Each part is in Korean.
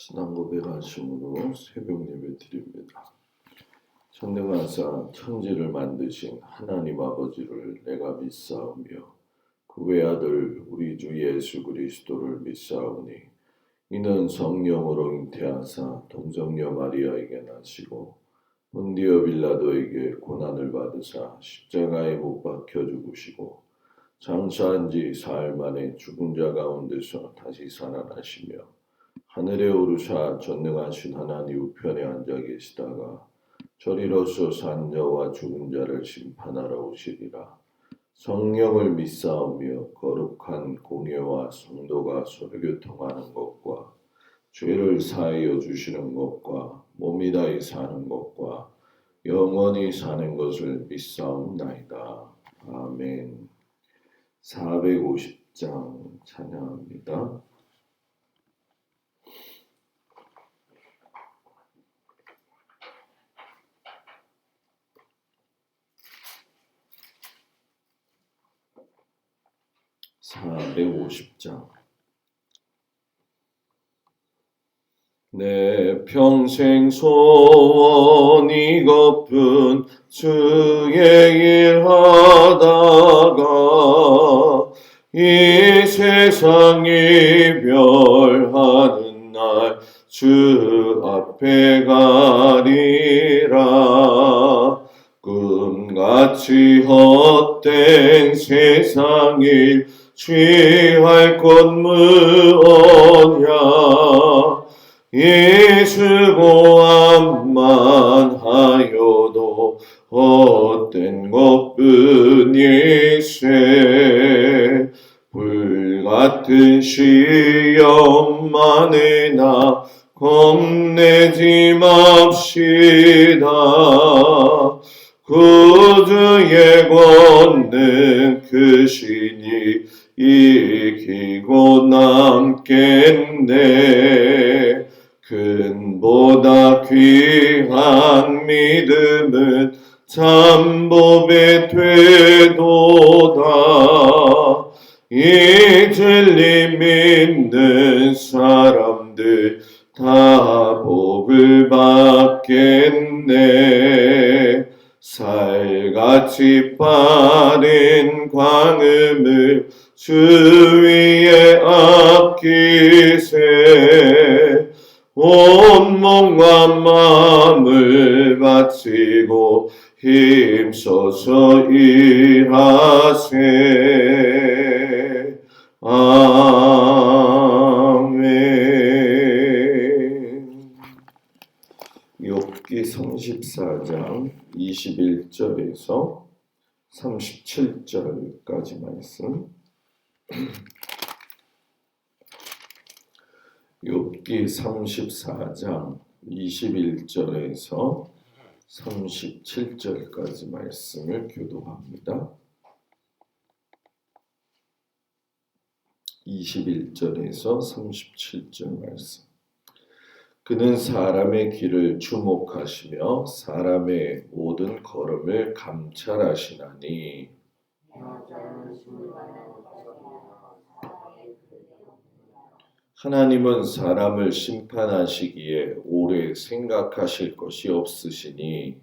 신앙 고백하심으로 새벽 예배 드립니다. 전능하사 천지를 만드신 하나님 아버지를 내가 믿사오며 그 외아들 우리 주 예수 그리스도를 믿사오니 이는 성령으로 잉태하사 동정녀 마리아에게 나시고 본디오 빌라도에게 고난을 받으사 십자가에 못 박혀 죽으시고 장사한 지 사흘 만에 죽은 자 가운데서 다시 살아나시며 하늘에 오르사 전능하신 하나님 우편에 앉아 계시다가 저리로서 산 자와 죽은 자를 심판하러 오시리라. 성령을 믿사오며 거룩한 공예와 성도가 서로 교통하는 것과 죄를 사하여 주시는 것과 몸이 다히 사는 것과 영원히 사는 것을 믿사옵나이다. 아멘. 450장 찬양합니다. 내 평생 소원이 거푼 주의 일 하다가 이 세상 이별하는 날 주 앞에 가리라. 꿈같이 헛된 세상 일 취할 것 무엇냐. 예수고함만 하여도 헛된 것뿐일세. 불같은 시험만이나 겁내지 맙시다. 구주의 권능 크시니 이기고 남겠네. 근보다 귀한 믿음은 참법에 되도다. 이 진리 믿는 사람들 다 복을 받겠네. 살같이 빠른 광음을 주 위에 아끼세. 온 몸과 마음을 바치고 힘써서 일하세. 아멘. 욥기 34장 21절에서 37절까지 말씀. 욥기 34장 21절에서 37절까지 말씀을 교독합니다. 21절에서 37절 말씀. 그는 사람의 길을 주목하시며 사람의 모든 걸음을 감찰하시나니 하나님은 사람을 심판하시기에 오래 생각하실 것이 없으시니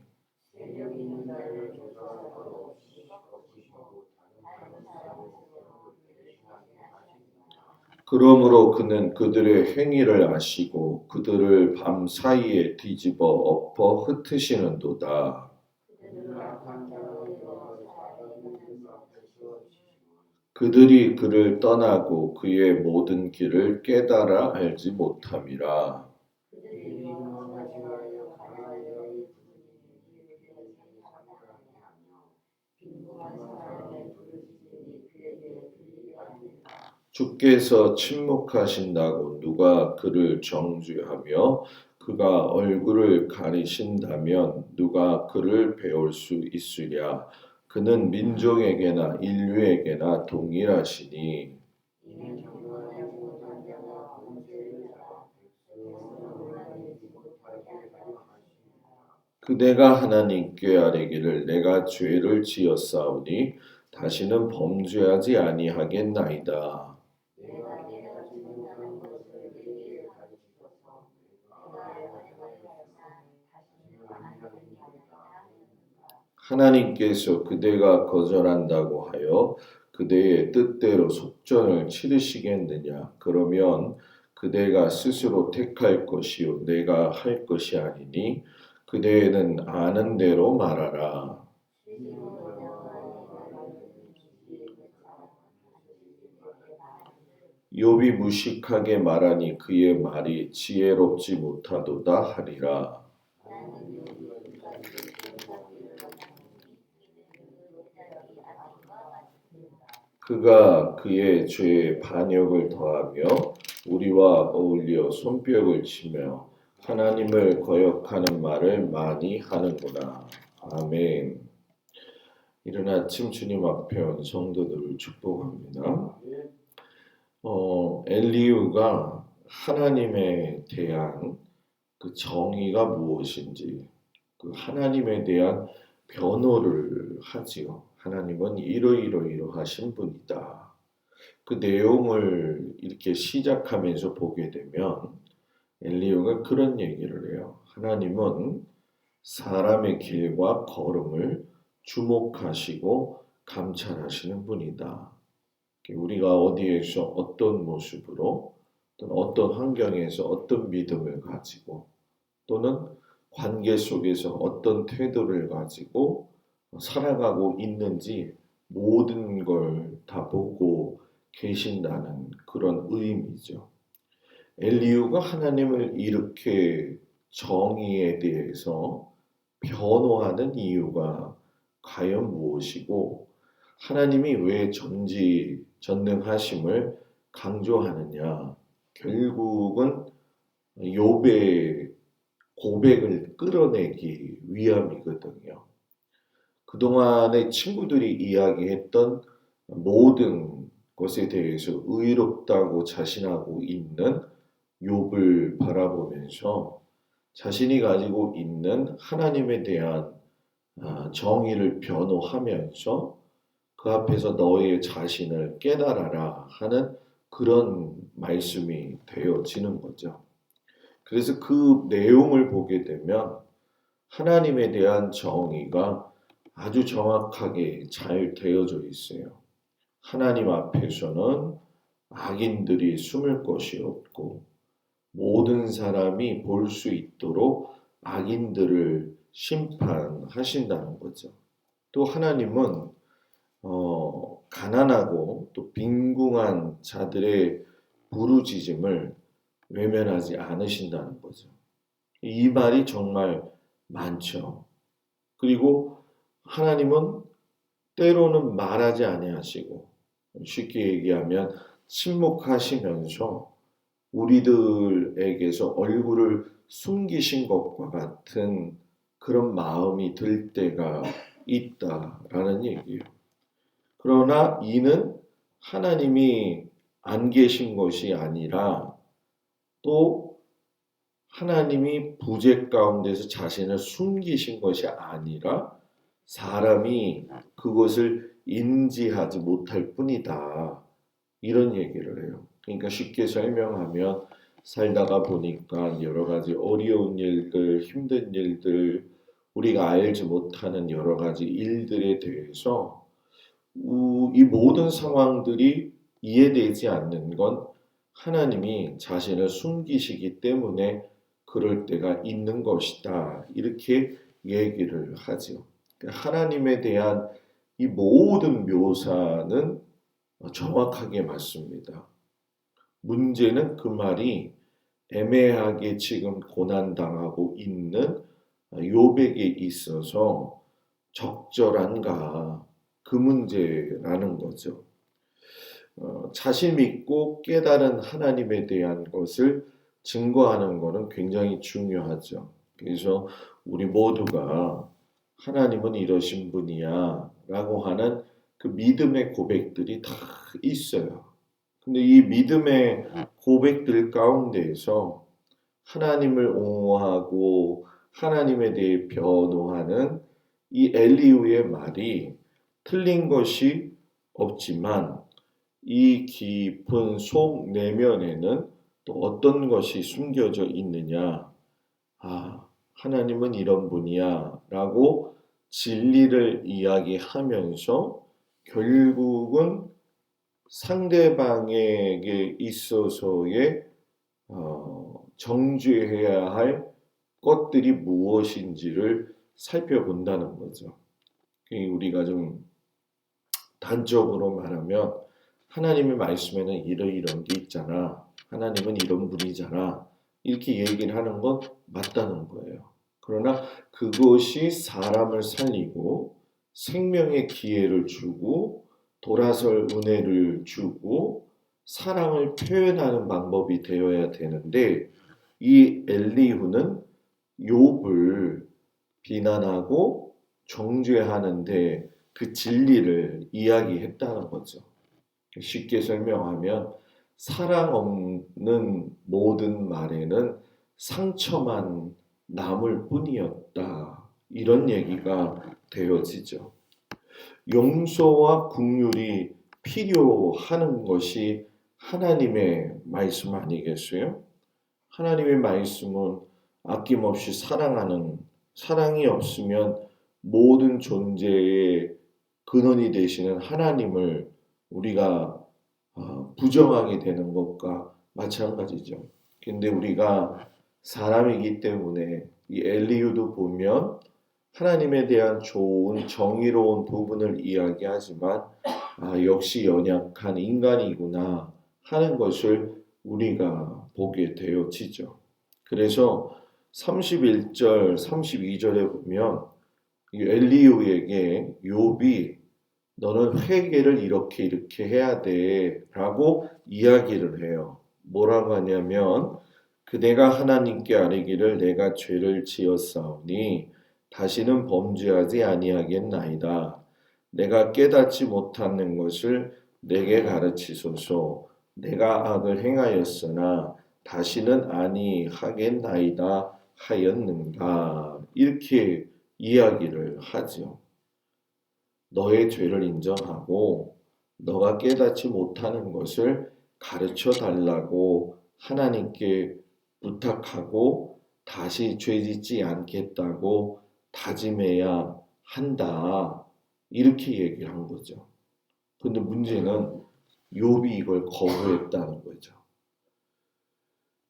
그러므로 그는 그들의 행위를 아시고 그들을 밤 사이에 뒤집어 엎어 흩으시는도다. 그들이 그를 떠나고 그의 모든 길을 깨달아 알지 못함이라. 주께서 침묵하신다고 누가 그를 정죄하며 그가 얼굴을 가리신다면 누가 그를 배울 수 있으랴. 그는 민족에게나 인류에게나 동일하시니 그대가 하나님께 아뢰기를 내가 죄를 지었사오니 다시는 범죄하지 아니하겠나이다. 하나님께서 그대가 거절한다고 하여 그대의 뜻대로 속전을 치르시겠느냐? 그러면 그대가 스스로 택할 것이요 내가 할 것이 아니니 그대는 아는 대로 말하라. 욥이 무식하게 말하니 그의 말이 지혜롭지 못하도다 하리라. 그가 그의 죄에 반역을 더하며 우리와 어울려 손뼉을 치며 하나님을 거역하는 말을 많이 하는구나. 아멘. 이른 아침 주님 앞에 온 성도들을 축복합니다. 엘리후가 하나님에 대한 그 정의가 무엇인지 그 하나님에 대한 변호를 하지요. 하나님은 이러이러이러하신 분이다. 그 내용을 이렇게 시작하면서 보게 되면 엘리후가 그런 얘기를 해요. 하나님은 사람의 길과 걸음을 주목하시고 감찰하시는 분이다. 우리가 어디에서 어떤 모습으로 또는 어떤 환경에서 어떤 믿음을 가지고 또는 관계 속에서 어떤 태도를 가지고 살아가고 있는지 모든 걸 다 보고 계신다는 그런 의미죠. 엘리후가 하나님을 이렇게 정의에 대해서 변호하는 이유가 과연 무엇이고 하나님이 왜 전지전능하심을 강조하느냐? 결국은 욥의 고백을 끌어내기 위함이거든요. 그동안에 친구들이 이야기했던 모든 것에 대해서 의롭다고 자신하고 있는 욥을 바라보면서 자신이 가지고 있는 하나님에 대한 정의를 변호하면서 그 앞에서 너의 자신을 깨달아라 하는 그런 말씀이 되어지는 거죠. 그래서 그 내용을 보게 되면 하나님에 대한 정의가 아주 정확하게 잘 되어져 있어요. 하나님 앞에서는 악인들이 숨을 곳이 없고 모든 사람이 볼 수 있도록 악인들을 심판하신다는 거죠. 또 하나님은 가난하고 또 빈궁한 자들의 부르짖음을 외면하지 않으신다는 거죠. 이 말이 정말 많죠. 그리고 하나님은 때로는 말하지 아니하시고 쉽게 얘기하면 침묵하시면서 우리들에게서 얼굴을 숨기신 것과 같은 그런 마음이 들 때가 있다라는 얘기예요. 그러나 이는 하나님이 안 계신 것이 아니라 또 하나님이 부재 가운데서 자신을 숨기신 것이 아니라 사람이 그것을 인지하지 못할 뿐이다. 이런 얘기를 해요. 그러니까 쉽게 설명하면 살다가 보니까 여러 가지 어려운 일들, 힘든 일들, 우리가 알지 못하는 여러 가지 일들에 대해서 이 모든 상황들이 이해되지 않는 건 하나님이 자신을 숨기시기 때문에 그럴 때가 있는 것이다. 이렇게 얘기를 하죠. 하나님에 대한 이 모든 묘사는 정확하게 맞습니다. 문제는 그 말이 애매하게 지금 고난당하고 있는 욥에게 있어서 적절한가 그 문제라는 거죠. 자신 믿고 깨달은 하나님에 대한 것을 증거하는 것은 굉장히 중요하죠. 그래서 우리 모두가 하나님은 이러신 분이야 라고 하는 그 믿음의 고백들이 다 있어요. 근데 이 믿음의 고백들 가운데에서 하나님을 옹호하고 하나님에 대해 변호하는 이 엘리후의 말이 틀린 것이 없지만 이 깊은 속 내면에는 또 어떤 것이 숨겨져 있느냐. 하나님은 이런 분이야 라고 진리를 이야기하면서 결국은 상대방에게 있어서의 정죄해야 할 것들이 무엇인지를 살펴본다는 거죠. 우리가 좀 단적으로 말하면 하나님의 말씀에는 이런 게 있잖아. 하나님은 이런 분이잖아. 이렇게 얘기를 하는 건 맞다는 거예요. 그러나 그것이 사람을 살리고 생명의 기회를 주고 돌아설 은혜를 주고 사랑을 표현하는 방법이 되어야 되는데 이 엘리후는 욥을 비난하고 정죄하는데 그 진리를 이야기했다는 거죠. 쉽게 설명하면 사랑 없는 모든 말에는 상처만 남을 뿐이었다. 이런 얘기가 되어지죠. 용서와 긍휼이 필요하는 것이 하나님의 말씀 아니겠어요? 하나님의 말씀은 아낌없이 사랑하는, 사랑이 없으면 모든 존재의 근원이 되시는 하나님을 우리가 부정하게 되는 것과 마찬가지죠. 근데 우리가 사람이기 때문에 이 엘리후도 보면 하나님에 대한 좋은 정의로운 부분을 이야기하지만 역시 연약한 인간이구나 하는 것을 우리가 보게 되어지죠. 그래서 31절, 32절에 보면 엘리후에게 욥이 너는 회개를 이렇게 해야 돼 라고 이야기를 해요. 뭐라고 하냐면 그대가 하나님께 아뢰기를 내가 죄를 지었사오니 다시는 범죄하지 아니하겠나이다. 내가 깨닫지 못하는 것을 내게 가르치소서. 내가 악을 행하였으나 다시는 아니하겠나이다 하였는가. 이렇게 이야기를 하죠. 너의 죄를 인정하고 너가 깨닫지 못하는 것을 가르쳐 달라고 하나님께 부탁하고 다시 죄짓지 않겠다고 다짐해야 한다. 이렇게 얘기를 한 거죠. 근데 문제는 욥이 이걸 거부했다는 거죠.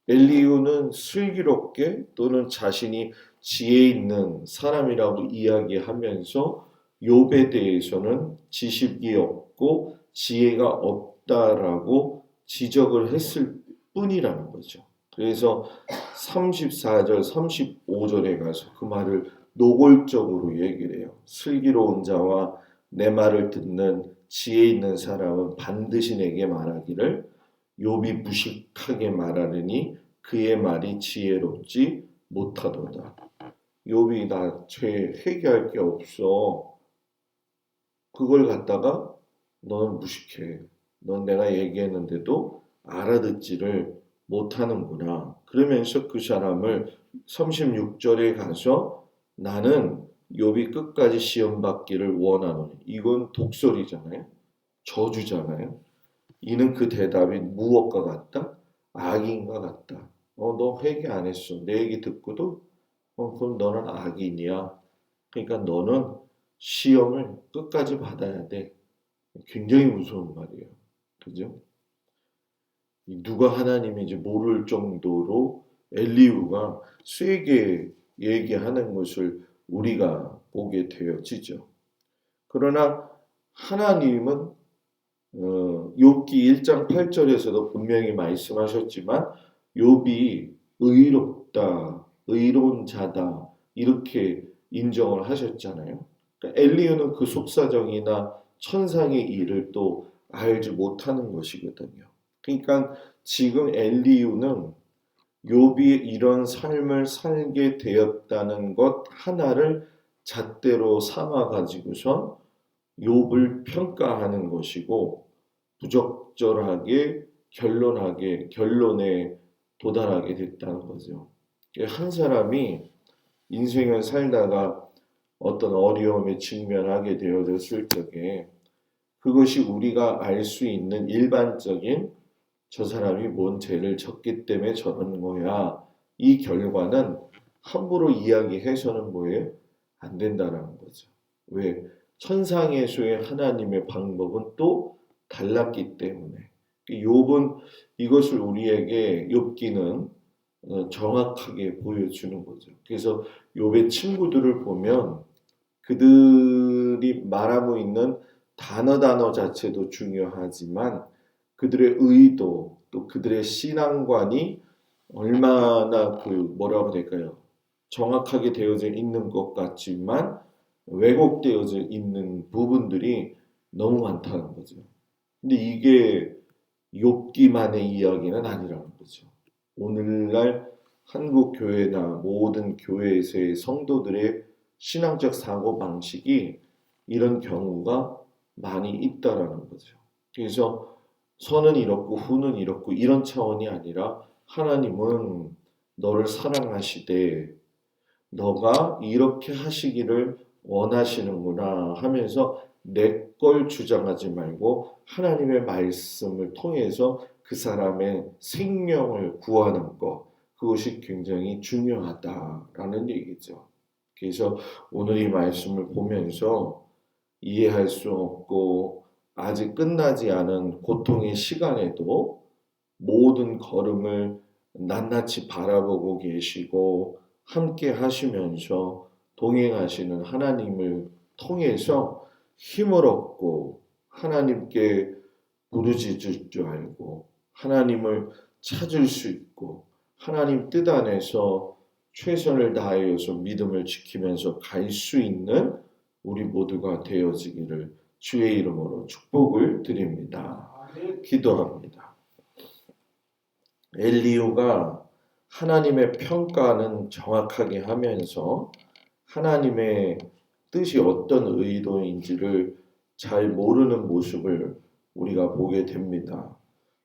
엘리후는 슬기롭게 또는 자신이 지혜 있는 사람이라고 이야기하면서 욥에 대해서는 지식이 없고 지혜가 없다라고 지적을 했을 뿐이라는 거죠. 그래서 34절, 35절에 가서 그 말을 노골적으로 얘기를 해요. 슬기로운 자와 내 말을 듣는 지혜 있는 사람은 반드시 내게 말하기를 욥이 무식하게 말하느니 그의 말이 지혜롭지 못하도다. 욥이 나 죄 회개할 게 없어. 그걸 갖다가 너는 무식해. 넌 내가 얘기했는데도 알아듣지를 못하는구나. 그러면서 그 사람을 36절에 가서 나는 욥이 끝까지 시험 받기를 원하노니. 이건 독설이잖아요. 저주잖아요. 이는 그 대답이 무엇과 같다? 악인과 같다. 너 회개 안 했어. 내 얘기 듣고도 그럼 너는 악인이야. 그러니까 너는 시험을 끝까지 받아야 돼. 굉장히 무서운 말이에요. 그죠? 누가 하나님인지 모를 정도로 엘리후가 세게 얘기하는 것을 우리가 보게 되어지죠. 그러나 하나님은 욥기 1장 8절에서도 분명히 말씀하셨지만 욥이 의롭다, 의로운 자다 이렇게 인정을 하셨잖아요. 그러니까 엘리후는 그 속사정이나 천상의 일을 또 알지 못하는 것이거든요. 그러니까 지금 엘리후는 욥이 이런 삶을 살게 되었다는 것 하나를 잣대로 삼아 가지고선 욥을 평가하는 것이고 부적절하게 결론에 도달하게 됐다는 거죠. 한 사람이 인생을 살다가 어떤 어려움에 직면하게 되어졌을 적에 그것이 우리가 알 수 있는 일반적인 저 사람이 뭔 죄를 졌기 때문에 저러는 거야. 이 결과는 함부로 이야기해서는 뭐예요? 안 된다라는 거죠. 왜? 천상예수의 하나님의 방법은 또 달랐기 때문에. 욥은 이것을 우리에게 욥기는 정확하게 보여주는 거죠. 그래서 욥의 친구들을 보면 그들이 말하고 있는 단어 자체도 중요하지만 그들의 의도 또 그들의 신앙관이 얼마나 뭐라고 될까요? 정확하게 되어져 있는 것 같지만 왜곡되어져 있는 부분들이 너무 많다는 거죠. 근데 이게 욥기만의 이야기는 아니라는 거죠. 오늘날 한국 교회나 모든 교회에서의 성도들의 신앙적 사고 방식이 이런 경우가 많이 있다라는 거죠. 그래서 선은 이렇고 후는 이렇고 이런 차원이 아니라 하나님은 너를 사랑하시되 너가 이렇게 하시기를 원하시는구나 하면서 내 걸 주장하지 말고 하나님의 말씀을 통해서 그 사람의 생명을 구하는 것, 그것이 굉장히 중요하다라는 얘기죠. 그래서 오늘 이 말씀을 보면서 이해할 수 없고 아직 끝나지 않은 고통의 시간에도 모든 걸음을 낱낱이 바라보고 계시고 함께 하시면서 동행하시는 하나님을 통해서 힘을 얻고 하나님께 부르짖을 줄 알고 하나님을 찾을 수 있고 하나님 뜻 안에서 최선을 다하여서 믿음을 지키면서 갈 수 있는 우리 모두가 되어지기를 주의 이름으로 축복을 드립니다. 기도합니다. 엘리후가 하나님의 평가는 정확하게 하면서 하나님의 뜻이 어떤 의도인지를 잘 모르는 모습을 우리가 보게 됩니다.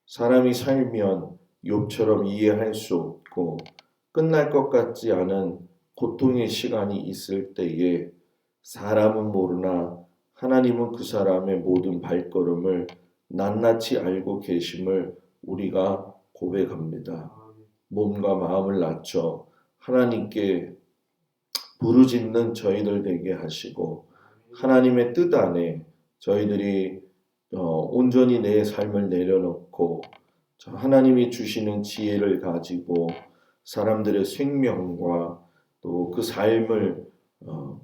사람이 살면 욥처럼 이해할 수 없고 끝날 것 같지 않은 고통의 시간이 있을 때에 사람은 모르나 하나님은 그 사람의 모든 발걸음을 낱낱이 알고 계심을 우리가 고백합니다. 몸과 마음을 낮춰 하나님께 부르짖는 저희들 되게 하시고 하나님의 뜻 안에 저희들이 온전히 내 삶을 내려놓고 하나님이 주시는 지혜를 가지고 사람들의 생명과 또 그 삶을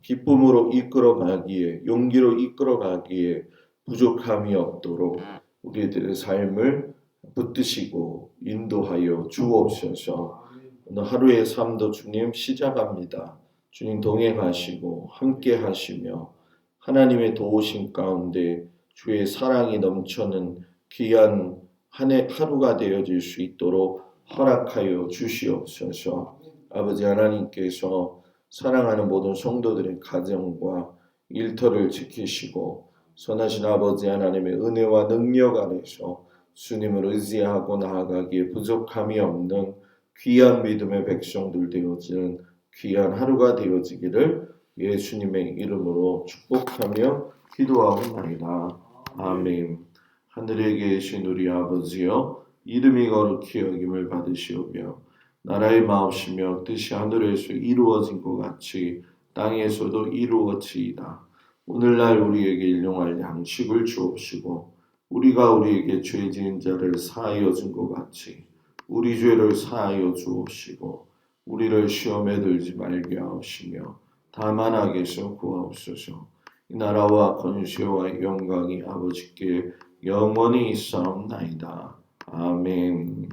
기쁨으로 이끌어가기에 용기로 이끌어가기에 부족함이 없도록 우리들의 삶을 붙드시고 인도하여 주옵소서. 오늘 하루의 삶도 주님 시작합니다. 주님 동행하시고 함께 하시며 하나님의 도우심 가운데 주의 사랑이 넘쳐는 귀한 한 해 하루가 되어질 수 있도록 허락하여 주시옵소서. 아버지 하나님께서 사랑하는 모든 성도들의 가정과 일터를 지키시고 선하신 아버지 하나님의 은혜와 능력 안에서 주님을 의지하고 나아가기에 부족함이 없는 귀한 믿음의 백성들 되어지는 귀한 하루가 되어지기를 예수님의 이름으로 축복하며 기도하옵나이다. 아멘. 하늘에 계신 우리 아버지여 이름이 거룩히 여김을 받으시오며 나라의 마옵시며 뜻이 하늘에서 이루어진 것 같이 땅에서도 이루어지이다. 오늘날 우리에게 일용할 양식을 주옵시고 우리가 우리에게 죄 지은 자를 사하여 준 것 같이 우리 죄를 사하여 주옵시고 우리를 시험에 들지 말게 하옵시며 다만 악에서 구하옵소서. 이 나라와 권세와 영광이 아버지께 영원히 있사옵나이다. 아멘.